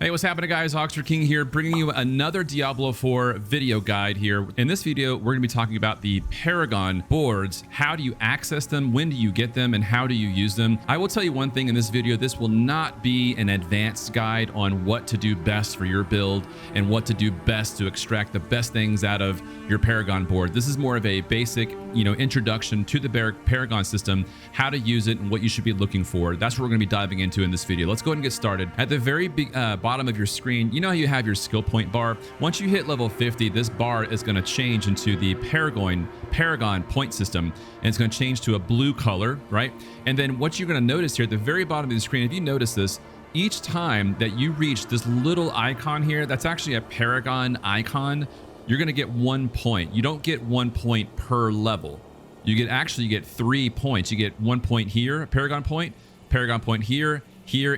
Hey, what's happening, guys? Oxford King here, bringing you another Diablo IV video guide here. In this video, we're going to be talking about the Paragon boards. How do you access them? When do you get them? And how do you use them? I will tell you one thing in this video. This will not be an advanced guide on what to do best for your build and what to do best to extract the best things out of your Paragon board. This is more of a basic, introduction to the Paragon system, how to use it, and what you should be looking for. That's what we're going to be diving into in this video. Let's go ahead and get started. At the very bottom of your screen, you know how you have your skill point bar? Once you hit level 50, this bar is going to change into the Paragon point system, and it's going to change to a blue color, right? And then what you're going to notice here at the very bottom of the screen, if you notice this, each time that you reach this little icon here, that's actually a Paragon icon, you're going to get 1 point. You don't get 1 point per level. You get 3 points. You get 1 point here, Paragon point here,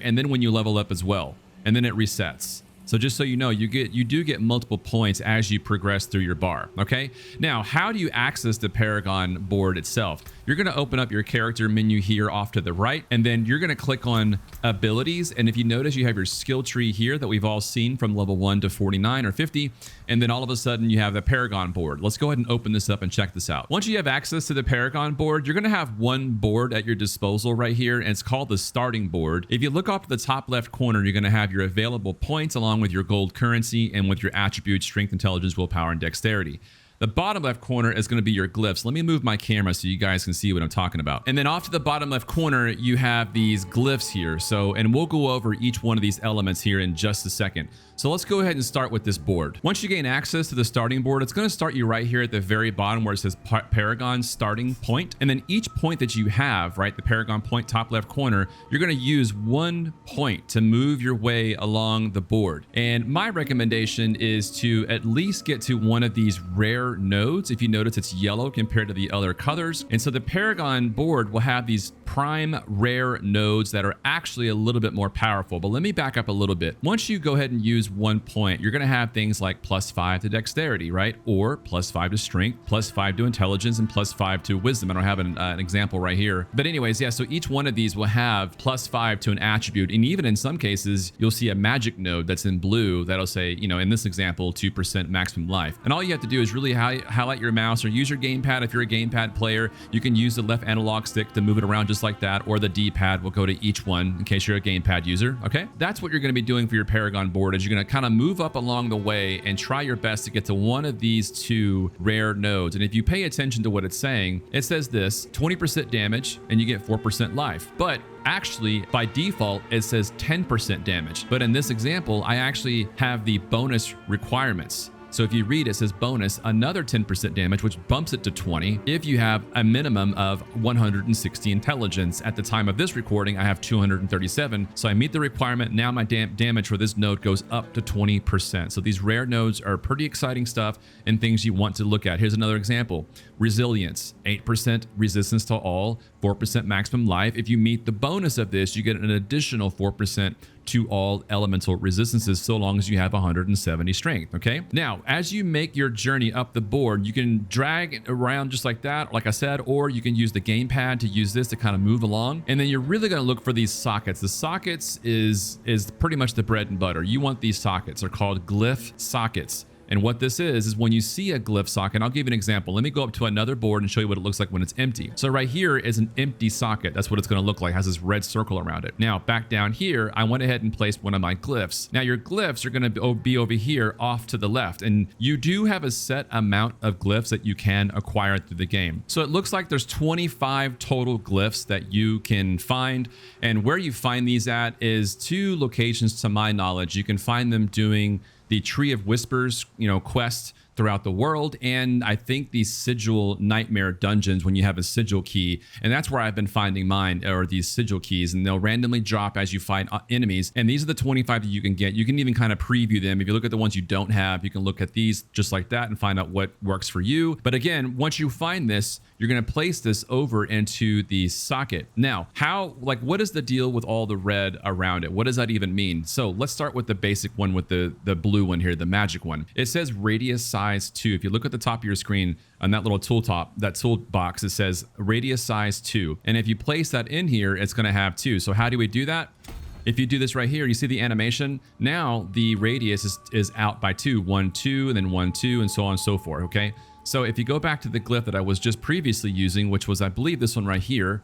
and then when you level up as well. And then it resets. So just so you know, you do get multiple points as you progress through your bar, okay? Now, how do you access the Paragon board itself? You're gonna open up your character menu here off to the right, and then you're gonna click on abilities. And if you notice, you have your skill tree here that we've all seen from level 1 to 49 or 50. And then all of a sudden you have the Paragon board. Let's go ahead and open this up and check this out. Once you have access to the Paragon board, you're gonna have one board at your disposal right here, and it's called the starting board. If you look up at the top left corner, you're gonna have your available points along with your gold currency and with your attributes, strength, intelligence, willpower, and dexterity. The bottom left corner is going to be your glyphs. Let me move my camera so you guys can see what I'm talking about. And then off to the bottom left corner, you have these glyphs here. And we'll go over each one of these elements here in just a second. So let's go ahead and start with this board. Once you gain access to the starting board, it's going to start you right here at the very bottom where it says Paragon starting point. And then each point that you have, right, the Paragon point top left corner, you're going to use 1 point to move your way along the board. And my recommendation is to at least get to one of these rare nodes. If you notice, it's yellow compared to the other colors. And so the Paragon board will have these prime rare nodes that are actually a little bit more powerful. But let me back up a little bit. Once you go ahead and use 1 point, you're going to have things like +5 to dexterity, right? Or +5 to strength, +5 to intelligence, and +5 to wisdom. I don't have an example right here. But anyways, yeah, so each one of these will have +5 to an attribute. And even in some cases, you'll see a magic node that's in blue that'll say, in this example, 2% maximum life. And all you have to do is really highlight your mouse or use your gamepad. If you're a gamepad player, you can use the left analog stick to move it around just like that, or the D-pad will go to each one in case you're a gamepad user, okay? That's what you're going to be doing for your Paragon board, is you're going to kind of move up along the way and try your best to get to one of these 2 rare nodes. And if you pay attention to what it's saying, it says this, 20% damage and you get 4% life. But actually, by default, it says 10% damage. But in this example, I actually have the bonus requirements. So if you read, it says bonus, another 10% damage, which bumps it to 20 if you have a minimum of 160 intelligence. At the time of this recording, I have 237. So I meet the requirement. Now my damage for this node goes up to 20%. So these rare nodes are pretty exciting stuff and things you want to look at. Here's another example. Resilience, 8% resistance to all, 4% maximum life. If you meet the bonus of this, you get an additional 4% to all elemental resistances, so long as you have 170 strength, okay? Now, as you make your journey up the board, you can drag it around just like that, like I said, or you can use the gamepad to use this to kind of move along. And then you're really gonna look for these sockets. The sockets is pretty much the bread and butter. You want these sockets. They're called glyph sockets. And what this is when you see a glyph socket, I'll give you an example. Let me go up to another board and show you what it looks like when it's empty. So right here is an empty socket. That's what it's going to look like. It has this red circle around it. Now back down here, I went ahead and placed one of my glyphs. Now your glyphs are going to be over here off to the left. And you do have a set amount of glyphs that you can acquire through the game. So it looks like there's 25 total glyphs that you can find. And where you find these at is 2 locations to my knowledge. You can find them doing the Tree of Whispers, quest throughout the world, and I think these sigil nightmare dungeons when you have a sigil key, and that's where I've been finding mine, or these sigil keys, and they'll randomly drop as you fight enemies. And these are the 25 that you can get. You can even kind of preview them. If you look at the ones you don't have, you can look at these just like that and find out what works for you. But again, once you find this, you're going to place this over into the socket. Now, what is the deal with all the red around it? What does that even mean? So let's start with the basic one with the blue one here, the magic one. It says radius size 2. If you look at the top of your screen on that little toolbox, it says radius size 2. And if you place that in here, it's going to have 2. So how do we do that? If you do this right here, you see the animation. Now the radius is out by 2, 1, 2, and then 1, 2, and so on and so forth, okay? So if you go back to the glyph that I was just previously using, which was, I believe, this one right here,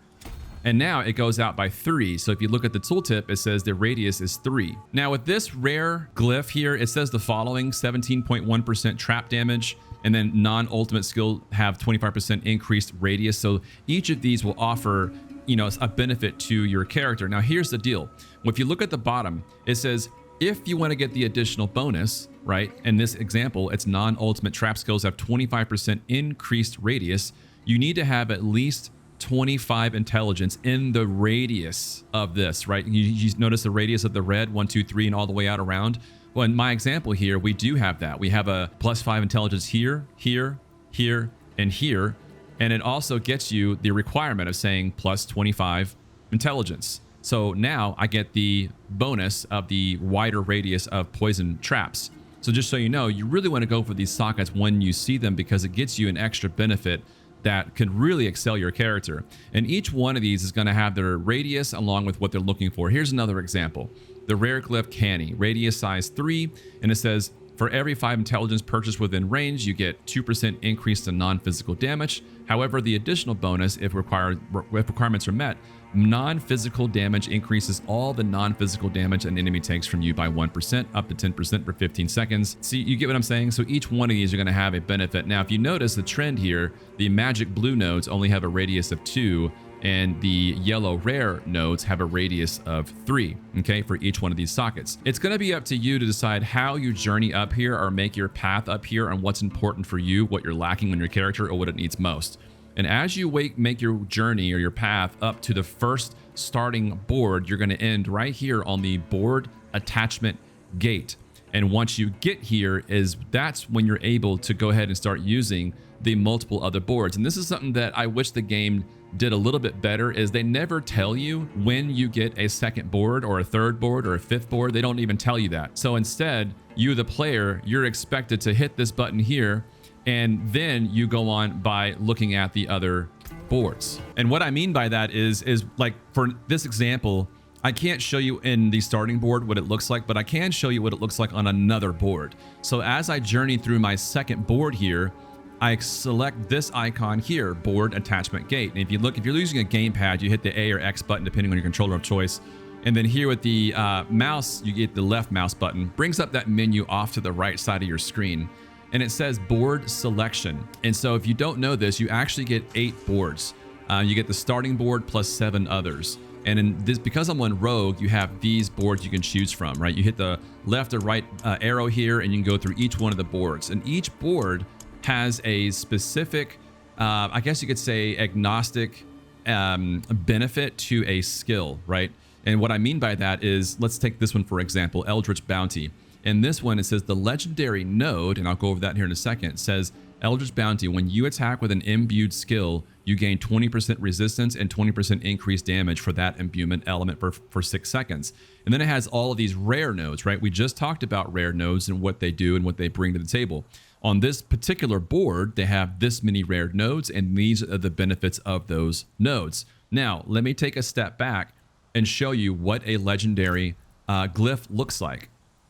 and now it goes out by 3. So if you look at the tooltip, it says the radius is 3. Now with this rare glyph here, it says the following: 17.1% trap damage, and then non-ultimate skill have 25% increased radius. So each of these will offer, you know, a benefit to your character. Now here's the deal. If you look at the bottom, it says if you want to get the additional bonus, right? In this example, it's non-ultimate trap skills have 25% increased radius. You need to have at least 25 intelligence in the radius of this, right? You notice the radius of the red, 1, 2, 3, and all the way out around. Well, in my example here, we do have that. We have a +5 intelligence here, here, here, and here. And it also gets you the requirement of saying +25 intelligence. So now I get the bonus of the wider radius of poison traps. So just so you know, you really want to go for these sockets when you see them, because it gets you an extra benefit that can really excel your character. And each one of these is going to have their radius along with what they're looking for. Here's another example. The rare glyph Canny, radius size 3, and it says for every 5 intelligence purchased within range, you get 2% increase to non-physical damage. However, the additional bonus, if requirements are met, non-physical damage increases all the non-physical damage an enemy takes from you by 1%, up to 10% for 15 seconds. See, you get what I'm saying? So each one of these are going to have a benefit. Now, if you notice the trend here, the magic blue nodes only have a radius of 2, and the yellow rare nodes have a radius of 3, okay, for each one of these sockets. It's going to be up to you to decide how you journey up here or make your path up here on what's important for you, what you're lacking in your character, or what it needs most. And as you make your journey or your path up to the first starting board, you're going to end right here on the board attachment gate. And once you get here, that's when you're able to go ahead and start using the multiple other boards. And this is something that I wish the game did a little bit better, is they never tell you when you get a second board or a third board or a fifth board. They don't even tell you that. So instead, you, the player, you're expected to hit this button here, and then you go on by looking at the other boards. And what I mean by that is like for this example, I can't show you in the starting board what it looks like, but I can show you what it looks like on another board. So as I journey through my second board here, I select this icon here, board attachment gate. And if you're using a gamepad, you hit the A or X button depending on your controller of choice. And then here with the mouse, you get the left mouse button, brings up that menu off to the right side of your screen. And it says board selection. And so if you don't know this, you actually get 8 boards. You get the starting board plus 7 others. And in this, because I'm on Rogue, you have these boards you can choose from, right? You hit the left or right arrow here, and you can go through each one of the boards. And each board has a specific, I guess you could say, agnostic benefit to a skill, right? And what I mean by that is, let's take this one for example, Eldritch Bounty. In this one, it says the legendary node, and I'll go over that here in a second, it says Eldritch Bounty, when you attack with an imbued skill, you gain 20% resistance and 20% increased damage for that imbuement element for 6 seconds. And then it has all of these rare nodes, right? We just talked about rare nodes and what they do and what they bring to the table. On this particular board, they have this many rare nodes, and these are the benefits of those nodes. Now, let me take a step back and show you what a legendary glyph looks like.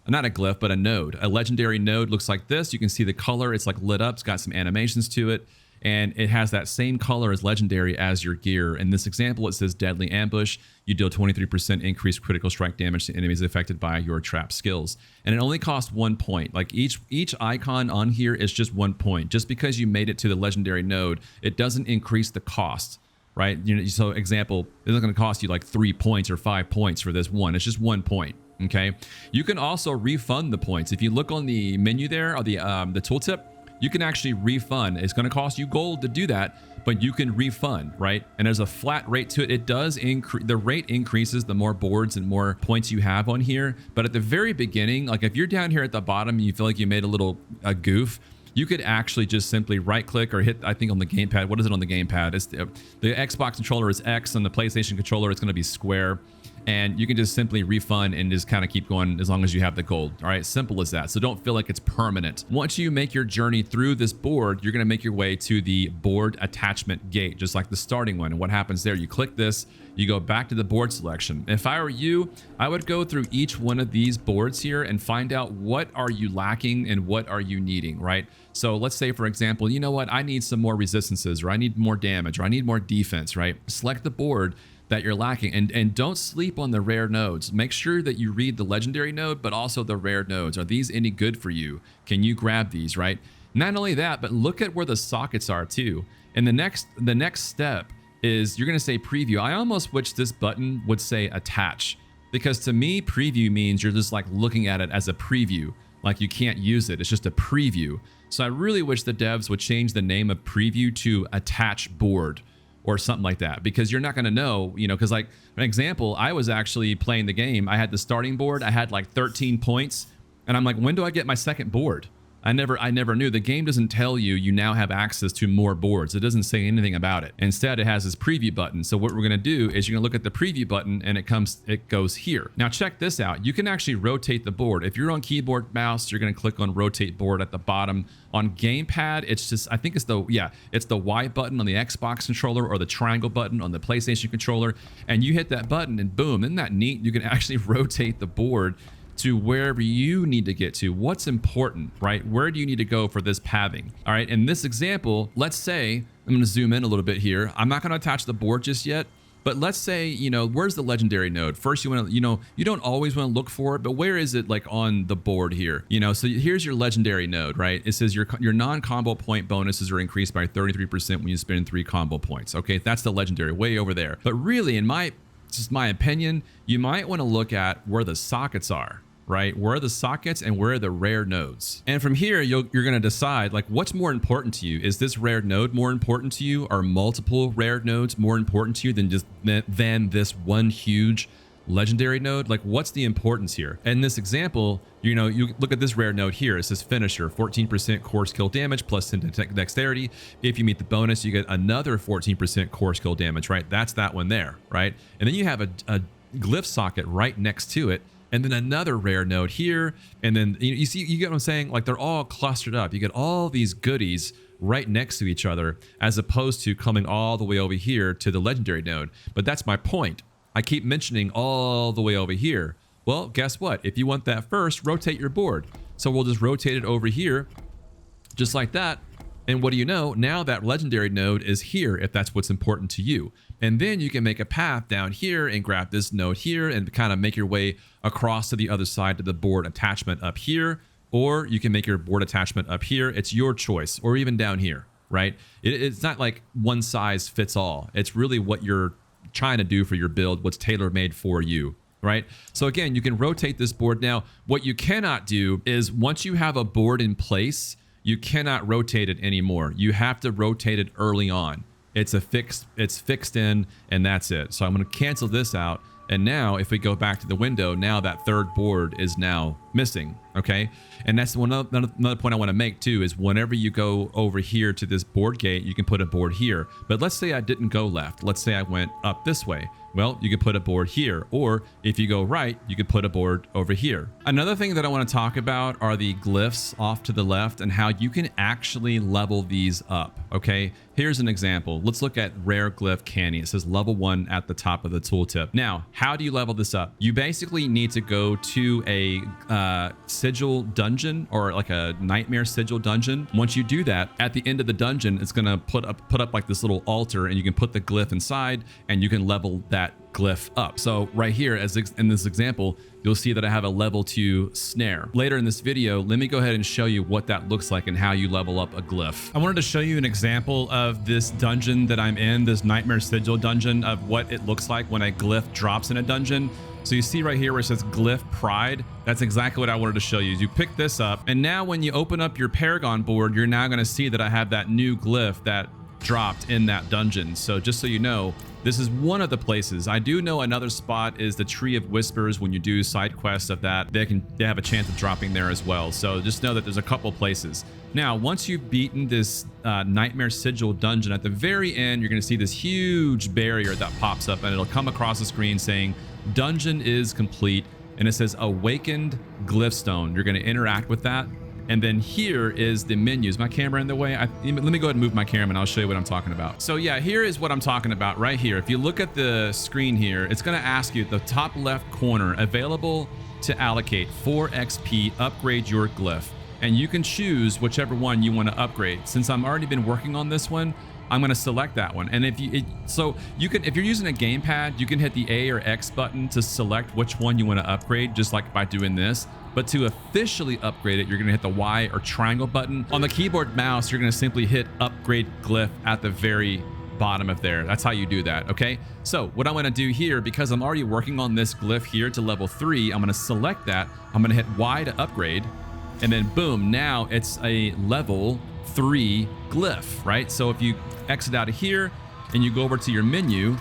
Not a glyph, but a node. A legendary node looks like this. You can see the color. It's like lit up. It's got some animations to it. And it has that same color as legendary as your gear. In this example, it says Deadly Ambush. You deal 23% increased critical strike damage to enemies affected by your trap skills. And it only costs 1 point. Like each icon on here is just 1 point. Just because you made it to the legendary node, it doesn't increase the cost, right? You know, so example, it's not going to cost you like 3 points or 5 points for this one. It's just 1 point. Okay. You can also refund the points. If you look on the menu there, or the tooltip, you can actually refund. It's going to cost you gold to do that, but you can refund, right? And there's a flat rate to it. It does increase. The rate increases the more boards and more points you have on here. But at the very beginning, like if you're down here at the bottom and you feel like you made a goof, you could actually just simply right click or hit, I think on the gamepad. What is it on the gamepad? It's the Xbox controller is X, and the PlayStation controller is going to be square. and you can just simply refund and just kind of keep going as long as you have the gold. All right, simple as that. So don't feel like it's permanent. Once you make your journey through this board, you're going to make your way to the board attachment gate, just like the starting one. And what happens there, you click this, you go back to the board selection. If I were you, I would go through each one of these boards here and find out what are you lacking and what are you needing, right? So let's say, for example, you know what, I need some more resistances, or I need more damage, or I need more defense, right? Select the board that you're lacking, and don't sleep on the rare nodes. Make sure that you read the legendary node, but also the rare nodes. Are these any good for you? Can you grab these, right? Not only that, but look at where the sockets are too. And the next step is you're going to say preview. I almost wish this button would say attach, because to me, preview means you're just like looking at it as a preview, like you can't use it. It's just a preview. So I really wish the devs would change the name of preview to attach board or something like that, because you're not going to know, you know, because like an example, I was actually playing the game. I had the starting board. I had like 13 points, and I'm like, when do I get my second board? I never knew. The game doesn't tell you you now have access to more boards. It doesn't say anything about it. Instead, it has this preview button. So what we're going to do is you're going to look at the preview button, and it goes here. Now check this out. You can actually rotate the board. If you're on keyboard mouse, you're going to click on rotate board at the bottom. On gamepad, it's just, I think it's the Y button on the Xbox controller, or the triangle button on the PlayStation controller, and you hit that button and boom, isn't that neat? You can actually rotate the board to wherever you need to get to. What's important, right? Where do you need to go for this pathing? All right, in this example, let's say, I'm gonna zoom in a little bit here. I'm not gonna attach the board just yet, but let's say, you know, where's the legendary node? First, you wanna, you know, you don't always wanna look for it, but where is it, like on the board here? You know, so here's your legendary node, right? It says your non-combo point bonuses are increased by 33% when you spend 3 combo points. Okay, that's the legendary, way over there. But really, just my opinion, you might wanna look at where the sockets are, right? Where are the sockets and where are the rare nodes? And from here, you're going to decide, like, what's more important to you? Is this rare node more important to you? Are multiple rare nodes more important to you than this one huge legendary node? Like, what's the importance here? In this example, you know, you look at this rare node here. It says finisher, 14% core skill damage plus 10 dexterity. If you meet the bonus, you get another 14% core skill damage, right? That's that one there, right? And then you have a glyph socket right next to it, and then another rare node here, and then you see, you get what I'm saying? Like, they're all clustered up. You get all these goodies right next to each other, as opposed to coming all the way over here to the legendary node. But that's my point. I keep mentioning all the way over here. Well, guess what? If you want that first, rotate your board. So we'll just rotate it over here, just like that. And what do you know? Now that legendary node is here, if that's what's important to you. And then you can make a path down here and grab this node here and kind of make your way across to the other side to the board attachment up here. Or you can make your board attachment up here. It's your choice, or even down here, right? It's not like one size fits all. It's really what you're trying to do for your build, what's tailor-made for you, right? So again, you can rotate this board. Now, what you cannot do is, once you have a board in place, you cannot rotate it anymore. You have to rotate it early on. It's fixed in, and that's it. So I'm going to cancel this out. And now if we go back to the window, now that third board is now missing. Okay. And that's another point I want to make too, is whenever you go over here to this board gate, you can put a board here. But let's say I didn't go left. Let's say I went up this way. Well, you could put a board here, or if you go right, you could put a board over here. Another thing that I want to talk about are the glyphs off to the left, and how you can actually level these up. Okay, here's an example. Let's look at rare glyph canny. It says level 1 at the top of the tooltip. Now, how do you level this up? You basically need to go to a sigil dungeon, or like a nightmare sigil dungeon. Once you do that, at the end of the dungeon, it's gonna put up like this little altar, and you can put the glyph inside, and you can level that glyph up. So right here, as in this example, you'll see that I have a level 2 snare. Later in this video, let me go ahead and show you what that looks like and how you level up a glyph. I wanted to show you an example of this dungeon that I'm in, this nightmare sigil dungeon, of what it looks like when a glyph drops in a dungeon. So you see right here where it says Glyph Pride, that's exactly what I wanted to show you. You pick this up, and now when you open up your Paragon board, you're now gonna see that I have that new glyph that dropped in that dungeon. So just so you know, This is one of the places. I do know another spot is the Tree of Whispers. When you do side quests of that, they have a chance of dropping there as well. So just know that there's a couple places. Now, once you've beaten this Nightmare Sigil dungeon, at the very end, you're going to see this huge barrier that pops up, and it'll come across the screen saying, "Dungeon is complete," and it says Awakened Glyphstone. You're going to interact with that. And then here is the menu. Is my camera in the way? Let me go ahead and move my camera and I'll show you what I'm talking about. So yeah, here is what I'm talking about right here. If you look at the screen here, it's going to ask you at the top left corner, available to allocate 4 XP, upgrade your glyph. And you can choose whichever one you want to upgrade. Since I'm already been working on this one, I'm going to select that one. And if you're using a gamepad, you can hit the A or X button to select which one you want to upgrade, just like by doing this. But to officially upgrade it, you're going to hit the Y or triangle button. On the keyboard mouse, you're going to simply hit upgrade glyph at the very bottom of there. That's how you do that, okay? So what I'm going to do here, because I'm already working on this glyph here to level 3, I'm going to select that. I'm going to hit Y to upgrade. And then boom, now it's a level 3 glyph, right? So if you exit out of here and you go over to your menu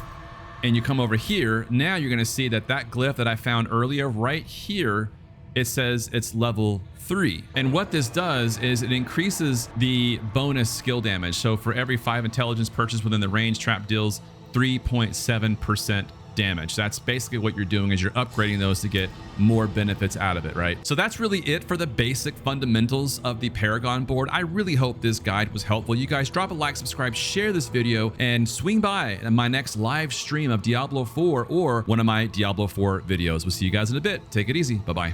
and you come over here, now you're going to see that glyph that I found earlier right here, it says it's level 3. And what this does is it increases the bonus skill damage. So for every 5 intelligence purchased within the range, trap deals 3.7% damage. That's basically what you're doing, is you're upgrading those to get more benefits out of it, right? So that's really it for the basic fundamentals of the Paragon board. I really hope this guide was helpful. You guys drop a like, subscribe, share this video, and swing by my next live stream of Diablo 4 or one of my Diablo 4 videos. We'll see you guys in a bit. Take it easy. Bye-bye.